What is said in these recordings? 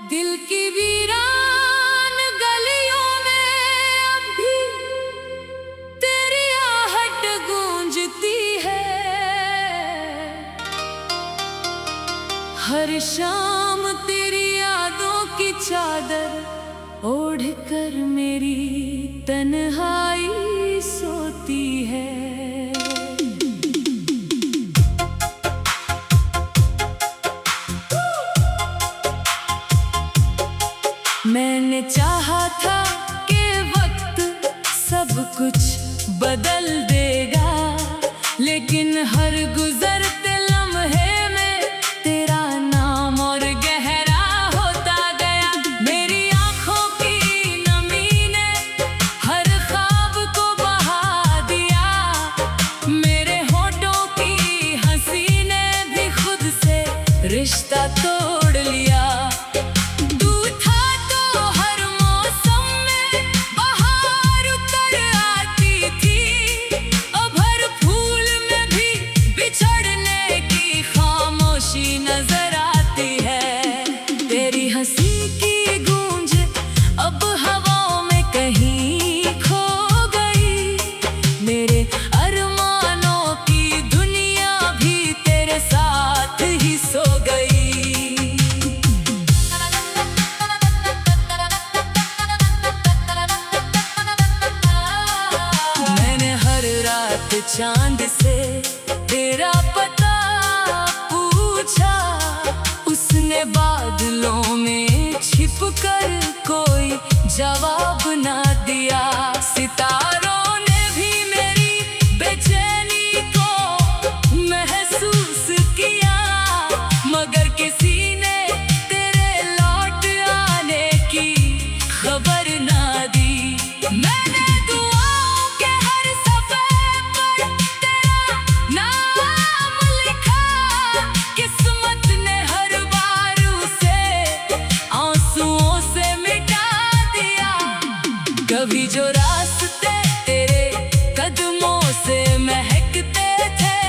दिल की वीरान गलियों में अब भी तेरी आहट गूंजती है। हर शाम तेरी यादों की चादर ओढ़कर मेरी तन्हाई सोती है। मैंने चाहा था कि वक्त सब कुछ बदल देगा, लेकिन हर गुजरते लम्हे में तेरा नाम और गहरा होता गया। मेरी आंखों की नमी ने हर ख्वाब को बहा दिया, मेरे होठों की हंसी ने भी खुद से रिश्ता तोड़ लिया। नजर आती है तेरी हंसी की गूंज अब हवाओं में कहीं खो गई। मेरे अरमानों की दुनिया भी तेरे साथ ही सो गई। मैंने हर रात चांद से तेरा पता पूछा, उसने बादलों में छिपकर कोई जवाब ना दिया। सितारों ने भी मेरी बेचैनी को महसूस किया, मगर किसी ने तेरे लौट आने की खबर ना दी। मैंने दुआओं के हर सफ़े पर तेरा नाम लिखा, किस्मत ने हर बार उसे आंसुओं से मिटा दिया। कभी जो रास्ते तेरे कदमों से महकते थे,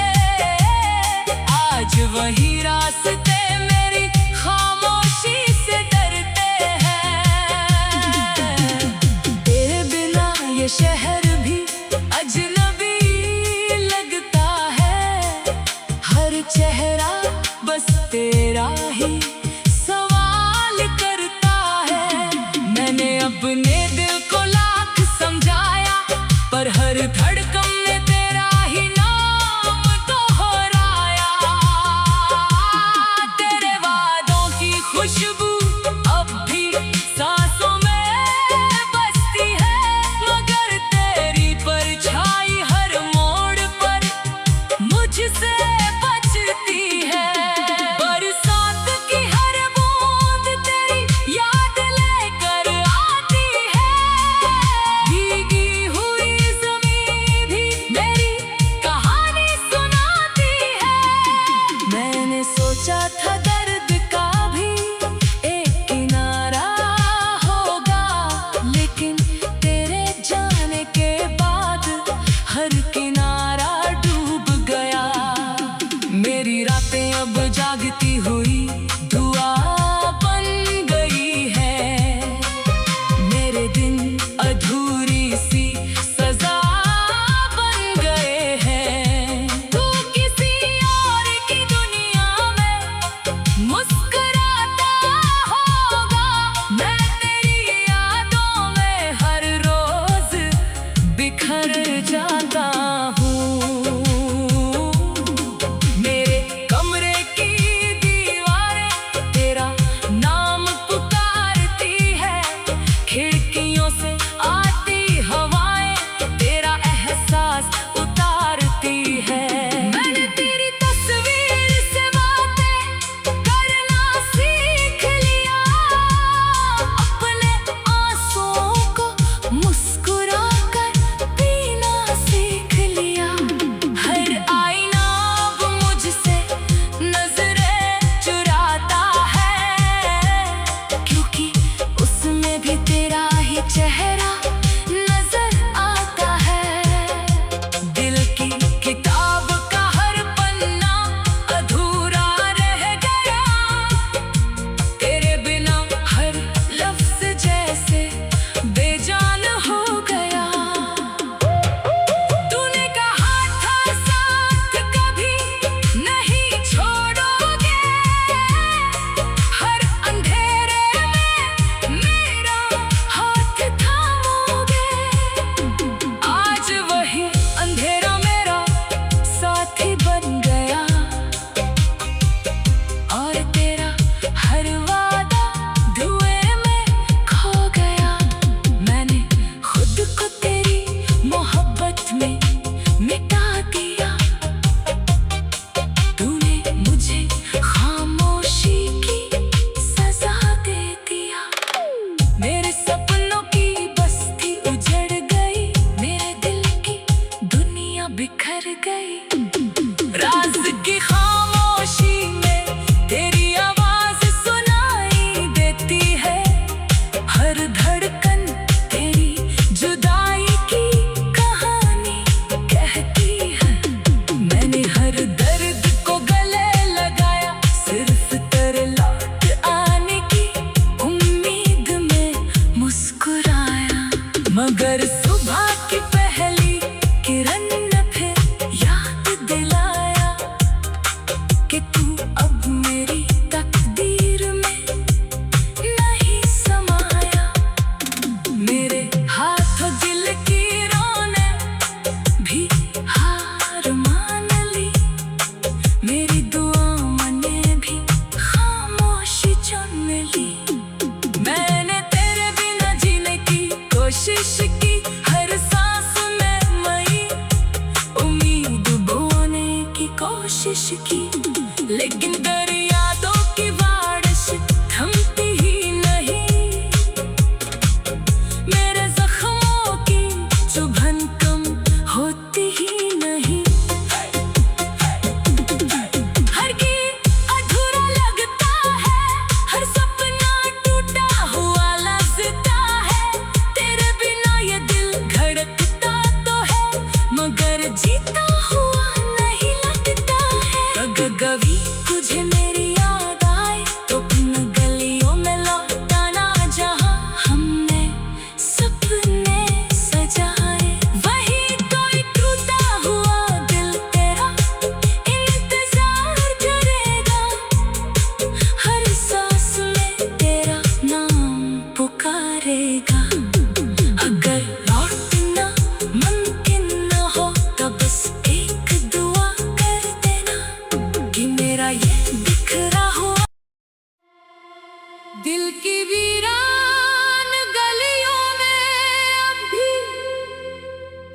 दिल की वीरान गलियों में अब भी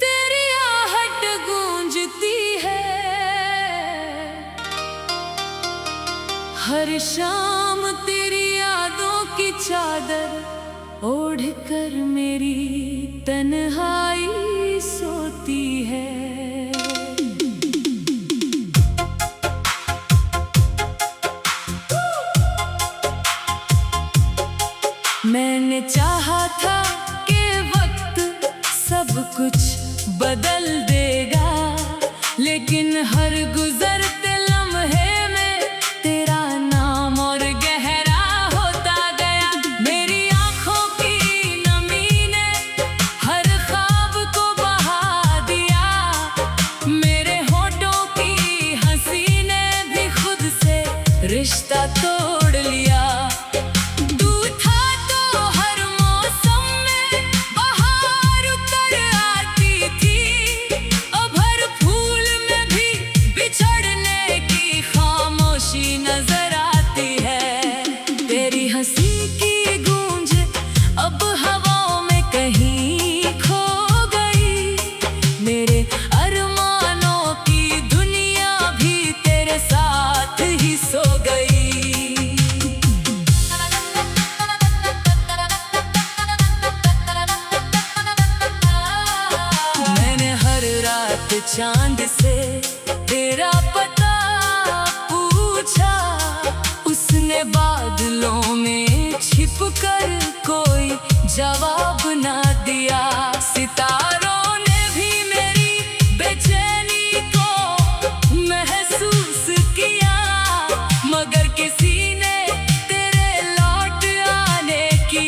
तेरी आहट गूंजती है। हर शाम तेरी यादों की चादर ओढ़ कर मेरी तन्हाई सोती है। मैंने चाहा था कि वक्त सब कुछ बदल देगा, लेकिन हर गुजरते लम्हे में तेरा नाम और गहरा होता गया। मेरी आंखों की नमी ने हर ख्वाब को बहा दिया, मेरे होठों की हंसी ने भी खुद से रिश्ता तोड़ लिया। नजर आती है तेरी हंसी की गूंज अब हवाओं में कहीं खो गई। मेरे अरमानों की दुनिया भी तेरे साथ ही सो गई। मैंने हर रात चांद से तेरा पता पूछा, उसने बादलों में छिपकर कोई जवाब ना दिया। सितारों ने भी मेरी बेचैनी को महसूस किया, मगर किसी ने तेरे लौट आने की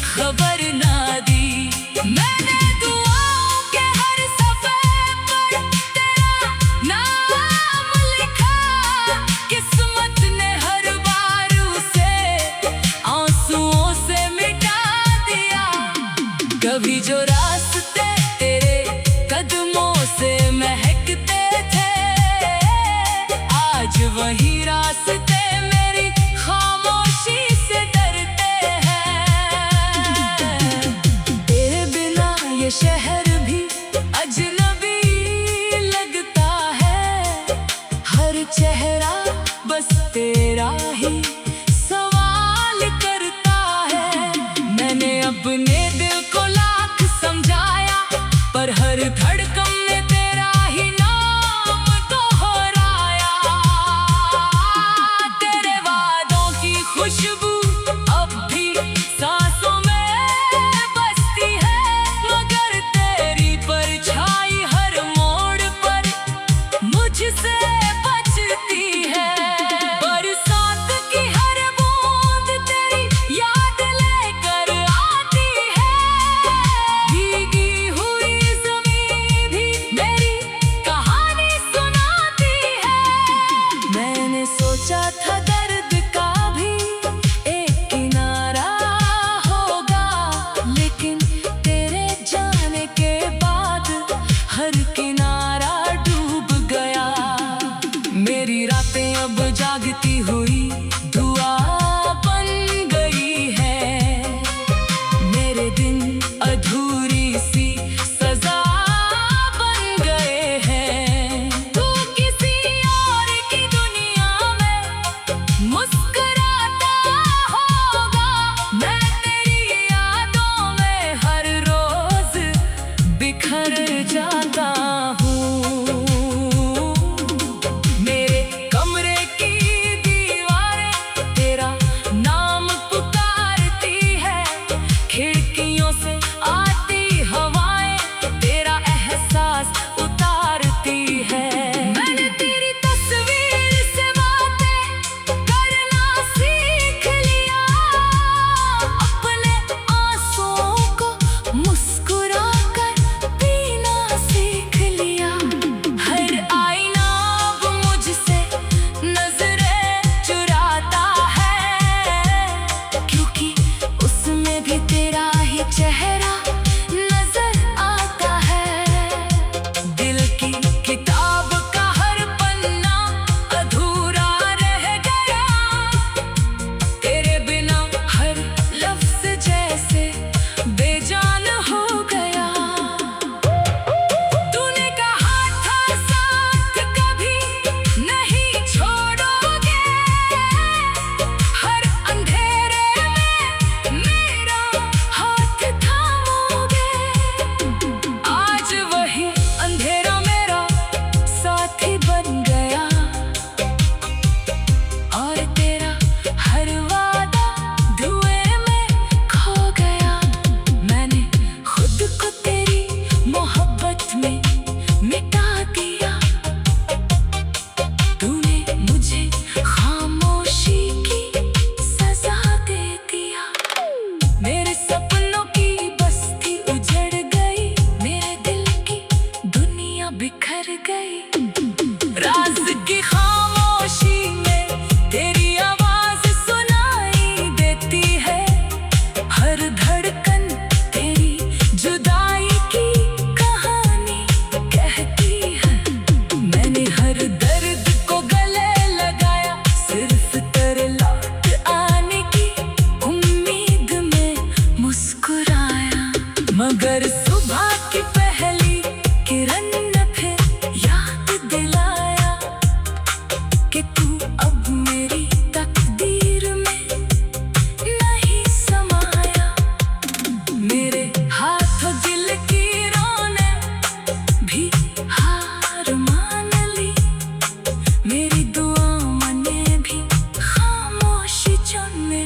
खबर ना दी। मैंने दुआओं के हर सफ़े पर तेरा नाम लिखा, किस्मत ने हर बार उसे आंसुओं से मिटा दिया। कभी जो रास्ते तेरे कदमों से महकते थे, आज वही रास्ते मेरी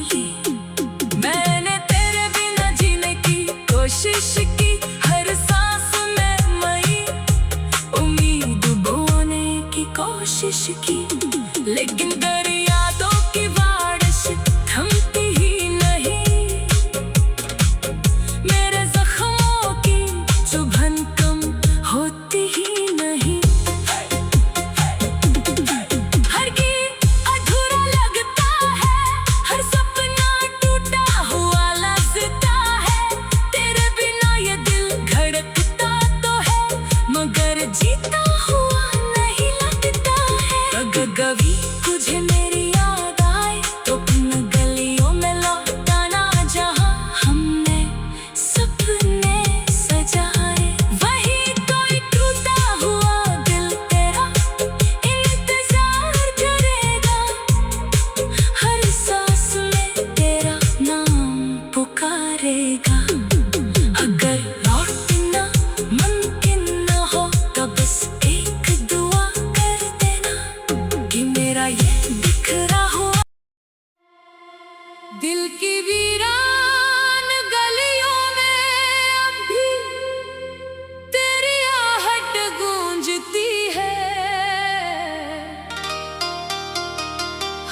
ली। मैंने तेरे बिना जीने की कोशिश की, हर सांस में मई उम्मीद बोने की कोशिश की, लेकिन दरियादों की बारिश थमती ही नहीं। मेरे जख्मों की चुभन कम होती ही नहीं। हर गीत अधूरा लगता है, हर सपना टूटा हुआ लगता है। तेरे बिना ये दिल धड़कता तो है, मगर जीता हुआ नहीं लगता है। कभी तुझे मेरी याद आए तो उन गलियों में लौटाना जहां हमने सपने सजाए। वही कोई टूटा हुआ दिल तेरा इंतजार करेगा, हर सांस में तेरा नाम पुकारेगा। अगर लौटना मुमकिन न हो तो बस एक दुआ कर देना कि मेरा ये बिखरा हुआ दिल की वीरान गलियों में अब भी तेरी आहट गूंजती है।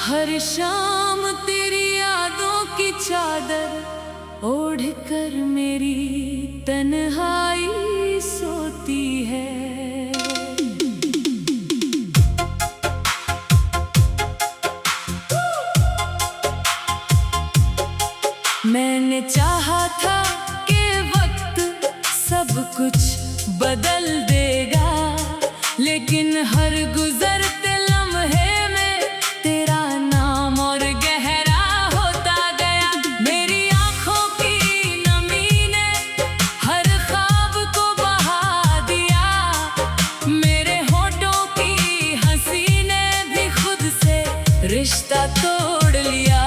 हर शाम तेरी यादों की चादर ओढ़कर मेरी तन्हाई सोती है। मैंने चाहा था कि वक्त सब कुछ बदल देगा, लेकिन हर गुजरते लम्हे में तेरा नाम और गहरा होता गया। मेरी आंखों की नमी ने हर ख्वाब को बहा दिया, मेरे होठों की हंसी ने भी खुद से रिश्ता तोड़ लिया।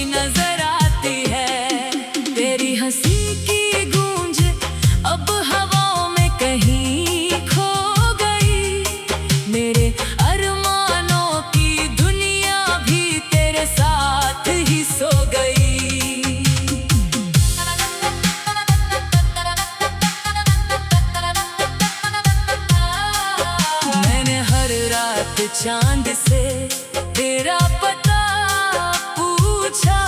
नजर आती है तेरी हंसी की गूंज अब हवाओं में कहीं खो गई। मेरे अरमानों की दुनिया भी तेरे साथ ही सो गई। मैंने हर रात चांद से तेरा पता पूछा,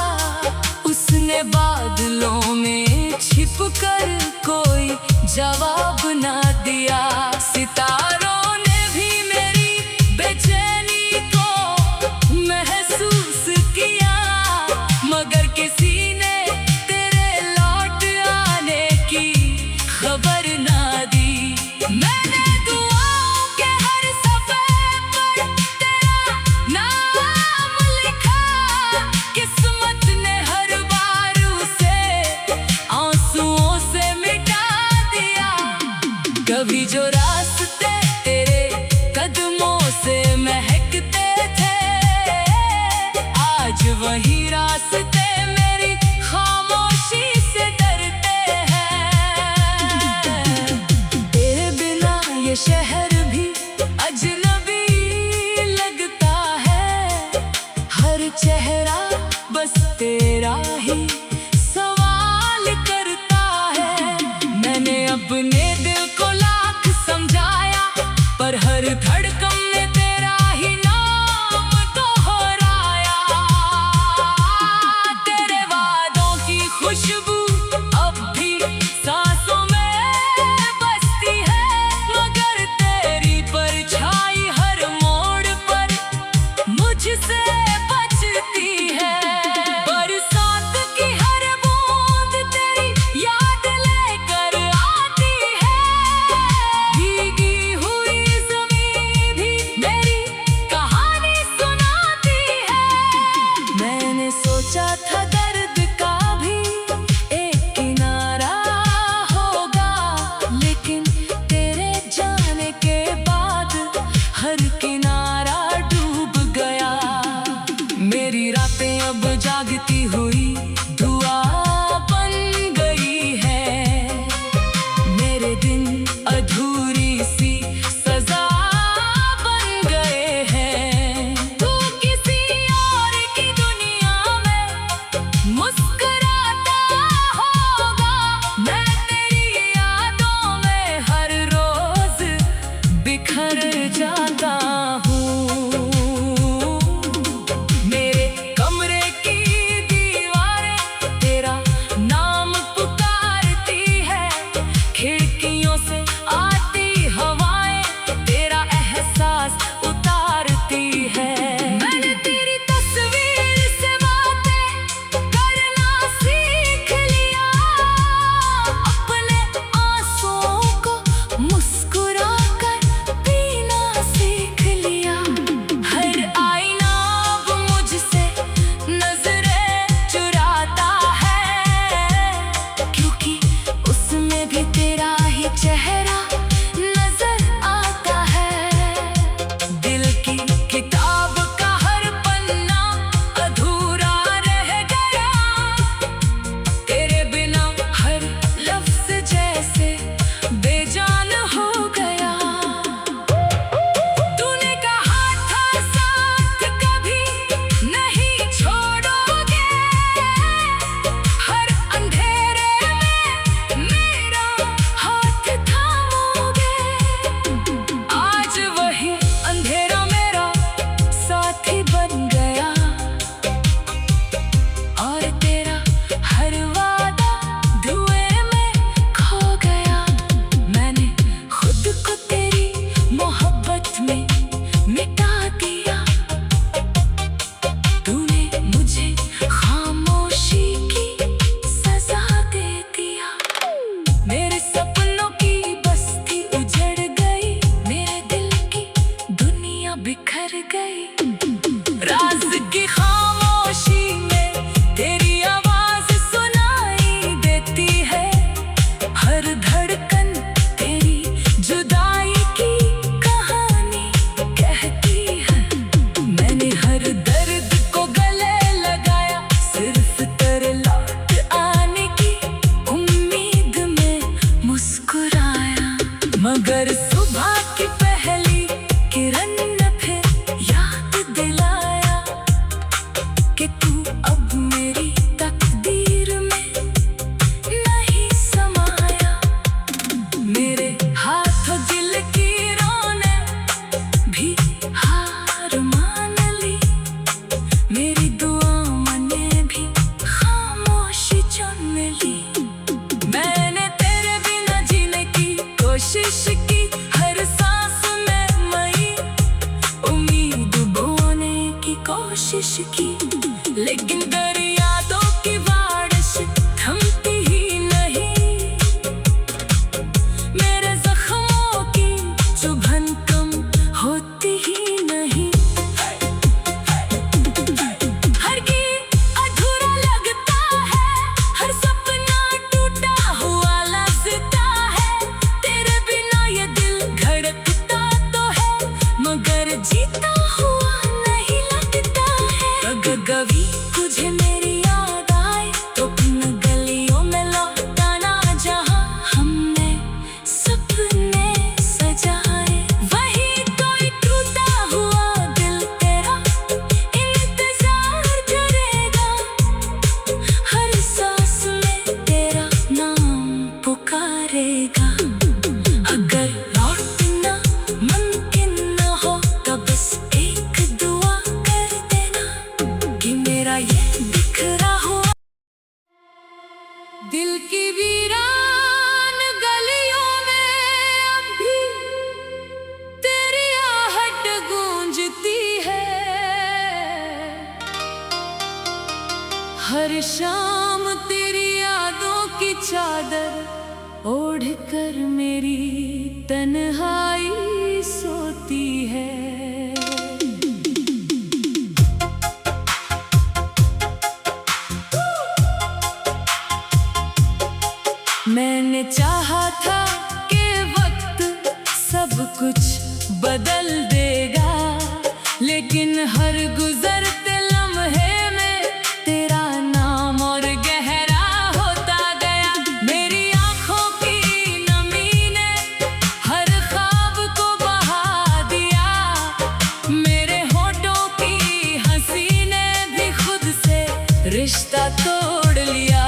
उसने बादलों में छिपकर कोई जवाब ना दिया। सितारों ने भी मेरी बेचैनी को महसूस किया, मगर किसी ने तेरे लौट आने की खबर ना दी। मैंने दुआओं के हर सफ़े पर तेरा नाम लिखा, किस्मत ने हर बार उसे आंसुओं से मिटा दिया। कभी जो रास्ते कोशिश की, हर सांस में मई उम्मीद बोने की कोशिश की, लेकिन यादों की बारिश थमती ही नहीं। मेरे जख्मों की चुभन कम होती ही नहीं। हर गीत अधूरा लगता है, हर सपना टूटा हुआ लगता है। तेरे बिना ये दिल धड़कता तो है, मगर जीता हुआ नहीं लगता है। कभी तुझे मेरी याद आए तो उन गलियों में लौटाना, जहां हमने सपने सजाए। वही कोई टूटा हुआ दिल तेरा इंतजार करेगा, हर सांस में तेरा नाम पुकारेगा। अगर लौटना मुमकिन न हो तो बस एक दुआ कर देना कि मेरा ये बिखरा हुआ दिल की वीरान गलियों में अब भी तेरी आहट गूंजती है। हर शाम तेरी यादों की चादर ओढ़कर मेरी तन्हाई सोती है। मैंने चाहा था कि वक्त सब कुछ बदल देगा, लेकिन हर गुजरते लम्हे में तेरा नाम और गहरा होता गया। मेरी आंखों की नमी ने हर ख्वाब को बहा दिया, मेरे होठों की हंसी ने भी खुद से रिश्ता तोड़ लिया।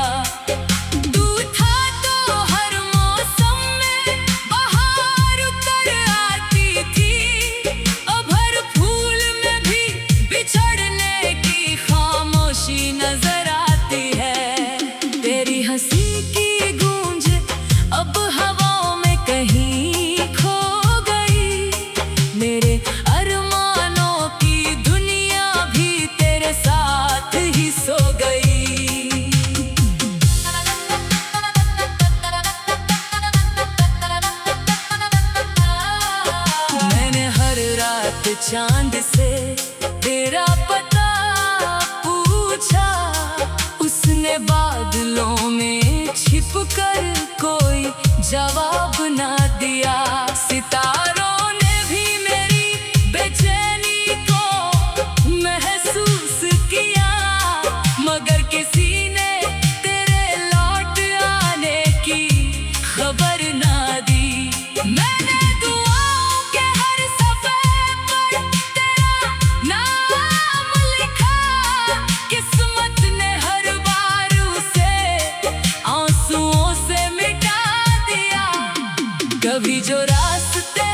नजर आती है तेरी हंसी की गूंज अब हवाओं में कहीं खो गई। मेरे अरमानों की दुनिया भी तेरे साथ ही सो गई। मैंने हर रात चांद से तेरा पता पूछा, उसने बादलों में छिपकर कोई जवाब ना दिया। सितारों ने भी मेरी बेचैनी को महसूस किया, मगर किसी ने तेरे लौट आने की खबर ना दी। मैंने दुआओं के हर सफ़े पर तेरा नाम लिखा, किस्मत ने हर बार उसे आंसुओं से मिटा दिया। कभी जो रास्ते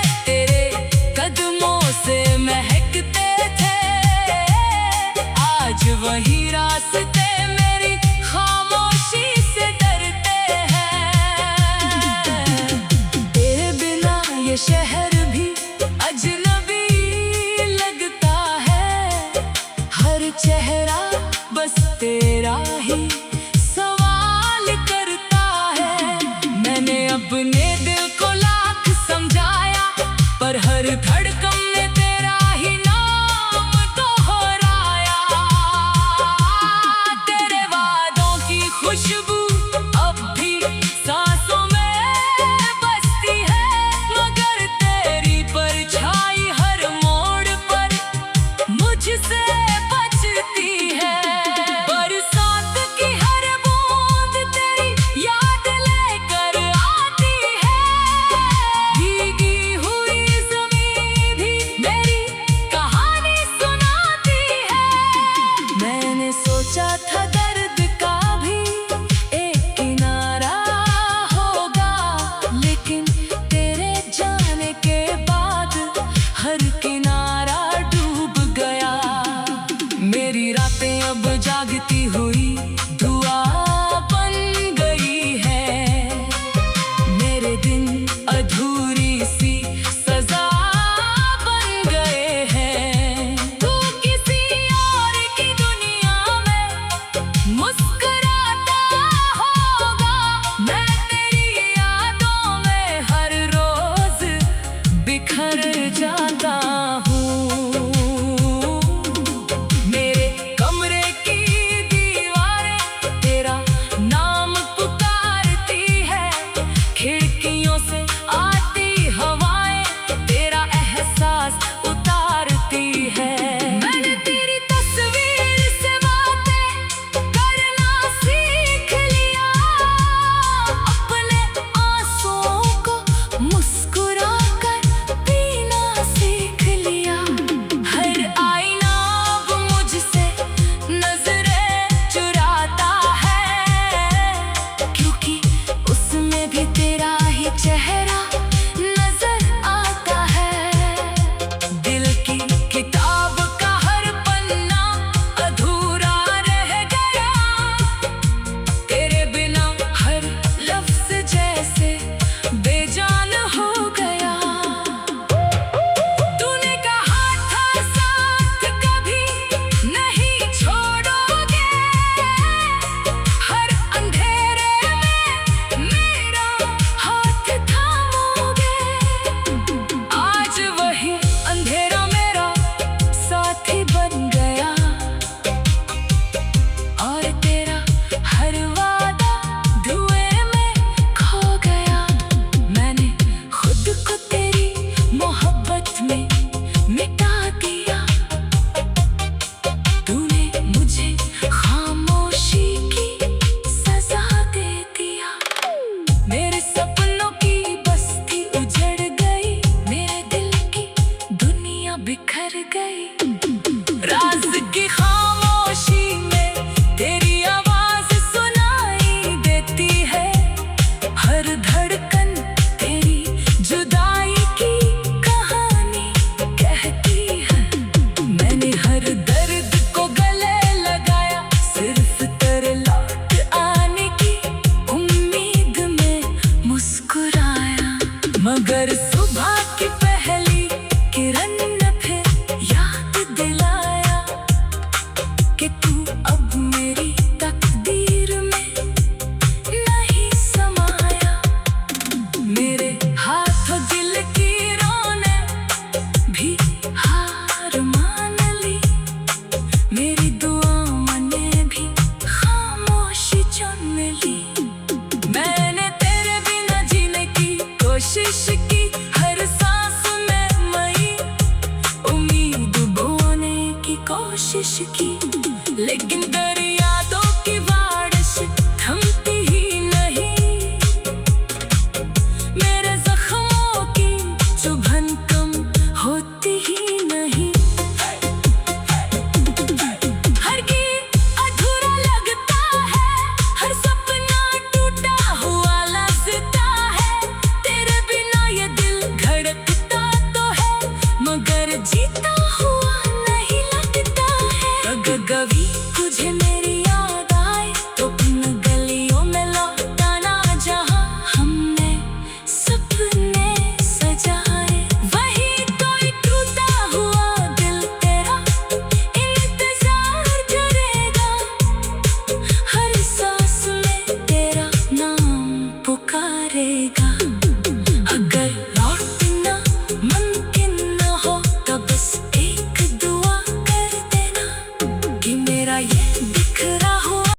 विश